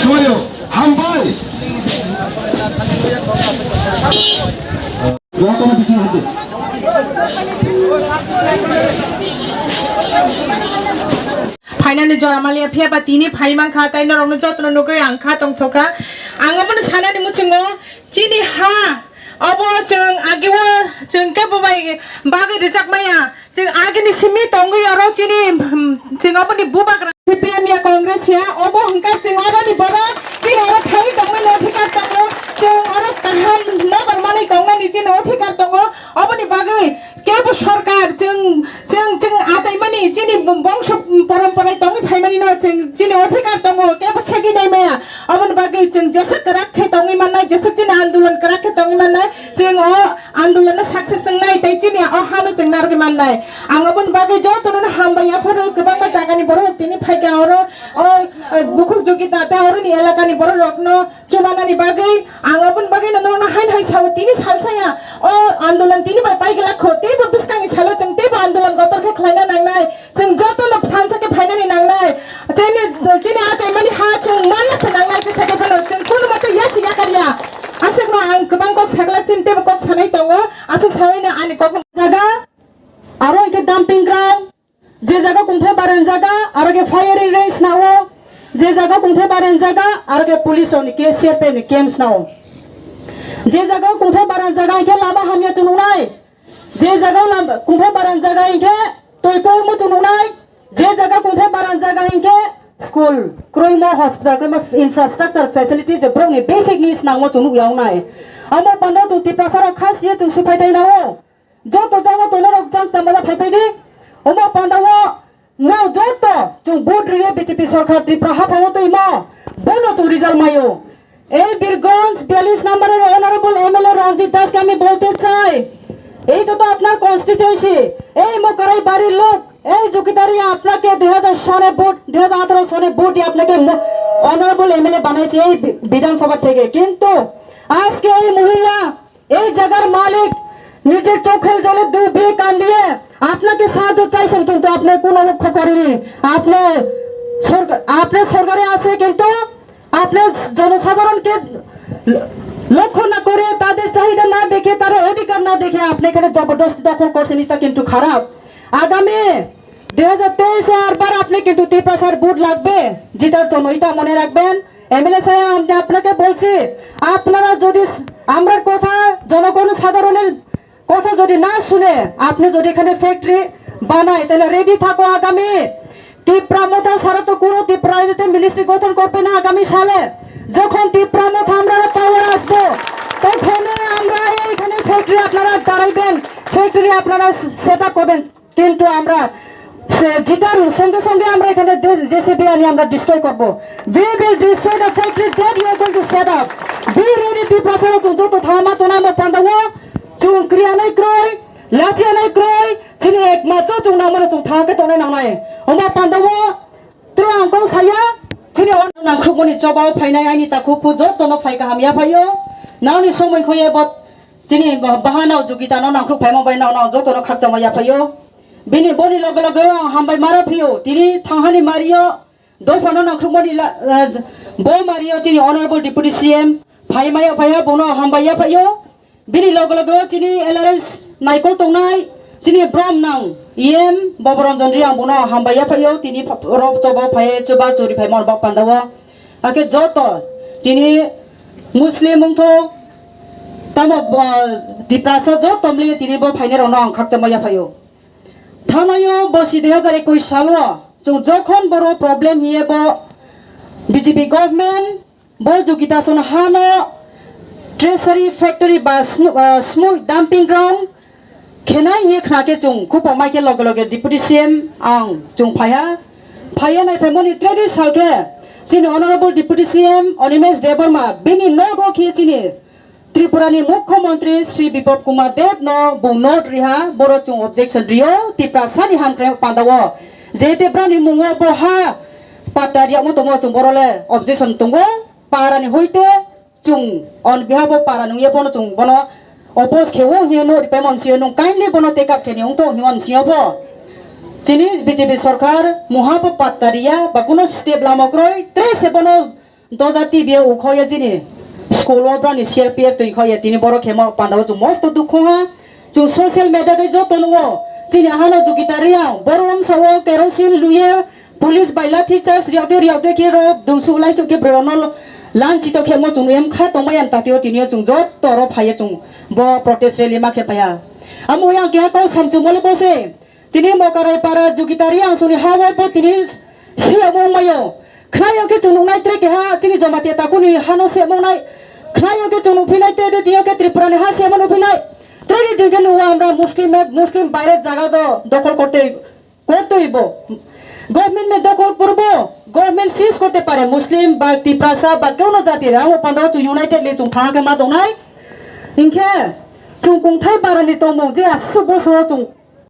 समायो हामबाय जवाब पिछे हटे फाइनाली जरामालिया फेबा तिनी फाइमान खाताय न रंनो जत्र नगै आं खा तंथका आंगबन सानानि मुचिङो चिनि हा अब जों आगेव जों केबबाय बागै रिजाकमाया जों आगेनि सिमि तंगै अरो चिनि जों अपनि बुबाग्रा सीपीएम या कांग्रेस या अब हंका जों अरनि बरा जों अरो थाङै दंमोन अधिकार दङ जों अरो काहाम न बरमानै दंना निजे अधिकार दङ अपनि बागै केबो सरकार जों आजायमानि चिनि बंश परम्परा दंगै फाइमानि न जों चिनि अधिकार दङ केबो सेगिनाय माया अपनि बागै जों जेसे कराखे दंगै माननाय जेसे चिनि आन्दोलन कराखे दंगै माननाय जों आन्दोलन सक्सेस जोंनाय तै चिनि हानो जों नारगै माननाय आं अपनि बागै जतन हामबायाफोर गोबां जागानि बर तिनि फाइगा अरो बुखुक जुगिता ता अरनि एलाकानि बर रत्न चुबानानि बागै आं अपनि बागै ननो हाइन हाइ साव तिनि सालसाया आन्दोलन तिनि पाइगला खोतेबो बिस्कांनि सालो जों तेबो आन्दोलन गतरखे खलायना नांनाय जों जतन थानसाके फाइनानि नांनाय चिनि आजायमानि हा जों मानलासे नांनाय जेसाके फनो जों कुनु मते यासि याकारिया आसेक न आं गोबां कक सागला चिन्तेबो कक सानाय दङ आसेक सावैनो आनि कक जागा आरो इके डाम्पिं ग्राउन्ड जे जागा कुंथे बारेन जागा आरो के फायरिंग रेंज नाओ जे जागा कुंथे बारेन जागा आरो के पुलिस नि के सीआरपी नि कैम्प्स नाओ जे जागा कुंथे बारेन जागा इके लामा हामिया तुनुनाय जे जागा कुंथे बारेन जागा इके तोयको मु तुनुनाय जे जागा कुंथे बारेन जागा इके स्कूल क्रोइमो हॉस्पिटल क्रोइमो इंफ्रास्ट्रक्चर फैसिलिटी जे ब्रोनि बेसिक नीड्स नांगो तुनु यावनाय अमो पन्नो तु तिप्रासार खासिए तु सुफाइथाय नाओ जो तो जागा तो लरक जां तमला फाइफाइदि अमो पन्दावो नाव जोतो जों बोर्ड रिए बीजेपी सरकार त्रिपुरा हाफावो तैमो बोनो तु रिजल्ट मायो এই বীরগঞ্জ 42 নম্বরের অনারেবল এমএলএ রঞ্জিত দাসকে আমি বলতে চাই এই তো আপনার কনস্টিটিউয়েন্সি এই মকরাই বাড়ির লোক এই জুকিদারি আপনাকে 2000 সনে ভোট 2018 সনে ভোট আপনাকে অনারেবল এমএলএ বানাইছে এই বিধানসভা থেকে কিন্তু আজকে এই মহিলা এই জায়গার মালিক নিজের চোখের জলে দুবে কান্দিয়ে আপনাকে সাহায্য চাইছেন কিন্তু আপনি কোনো লক্ষ্য করেননি আপনি সরকারে আছে কিন্তু আপনি জনসাধারণকে লক্ষ্য না করে তাদের চাহিদা না দেখে তার অধিকার না দেখে আপনি এখানে জবরদস্তি দখল করছেন এটা কিন্তু খারাপ আগামী 2023 আরবার আপনি কিন্তু তিপ্রাসার ভোট লাগবে জিতার জন্য এটা মনে রাখবেন এমএলএ সাহেব আমি আপনাকে বলছি আপনারা যদি আমরার কথা জনগণ সাধারণের কথা যদি না শুনে আপনি যদি এখানে ফ্যাক্টরি বানায় তাহলে রেডি থাকো আগামী তিপ্রামথা সারা তো কোনো তিপ্রাইজতে মিনিস্ট্রি গঠন করবে না আগামী সালে যখন তিপ্রামথা আমরা পাওয়ার আসবো তখন আমরা এইখানে ফ্যাক্টরি আপনারা দাঁড়াইবেন ফ্যাক্টরি আপনারা সেট আপ করবেন কিন্তু আমরা জিতার সঙ্গে সঙ্গে আমরা এখানে জেসিবি আনি আমরা ডিস্ট্রয় করব we will destroy the factory that you are going to set up be ready তিপ্রাসার যত থামা তো নাম পান্দাও chung kriya nai kroi latia nai kroi chini ekmato chung namare chung thake tonai nangnai oma pandawo tre angko saya chini on nangkhuboni chobao phainai aini taku pujo tono phaika hamia phayo nauni somoi khoye bot chini bahana jugita no nangkhub phaimo bai naw jotono khakjama ya phayo bini boni logo logo hambai mara phiyo tiri thanghani mario dofano nangkhuboni bo mario chini honorable deputy cm phaimaya phaya bono hambai ya phayo bini logo logo chini LRS naikol tongnai chini brom nang em boboranjan riang bono hambaya phayo tini rob chobo phaye choba chori phai mon bak pandawa ake joto chini muslim mungtho tamo diprasa jo tomli chini bo phaine ro nang khakjamaya phayo thanayo bosi 2021 salo jokhon boro problem hiye bo BJP government bo jogita son hano treasury factory ba smoke dumping ground kenai ye khnake chung khupo mai ke loge loge deputy cm ang chung phaya nai phemoni 30 salke chini honorable deputy cm onimesh debarma bini note ro khi chini tripurani mukhyamantri shri bipab kumar dev no bu note riha boro chung objection rio tiprasani hamkre pandawo je tebrani mungo bo ha pataria mo tomo chung borole objection tungo parani hoite chung on behalf of paranung ye bono chung bono opos khewo he no payment sio nung kindly bono take up kheni ung to himan sio bo chini BJP sarkar muhap pataria bakuno step lamakroi tre se bono doza TV ukhoya jini school obrani CRPF to ikhoya tini boro khema pandaw chu most dukho ha chu social media te joto nuwo jini hano ju gitaria borom sawo kerosene luye police baila teachers riaude ki ro dumsu lai chu ke bronol lanchi to khemo chu em kha to mayan tatio tini chu jot toro phaya chu bo protest rally ma khe paya amoya kya ko samsu mole bose tini mokarai para ju gitaria suni hawa po tini siamo mayo khayo ke chu nai tre ke ha chini jamate ta kuni hano se mo nai khayo ke chu pinai te dio ke tripura ne ha se mo pinai tre dio ke no আমরা মুসলিম বাইরের জায়গা তো দখল করতে হইব government মে দখল করব government সিজ করতে পারে মুসলিম বা ত্রিপুরা বা কোন জাতির আমো পান্দাও চু ইউনাইটেড লে চু থাকা কে মা দনাই ইনকে চু কুংথাই বারানি তমো যে 80 বছর চু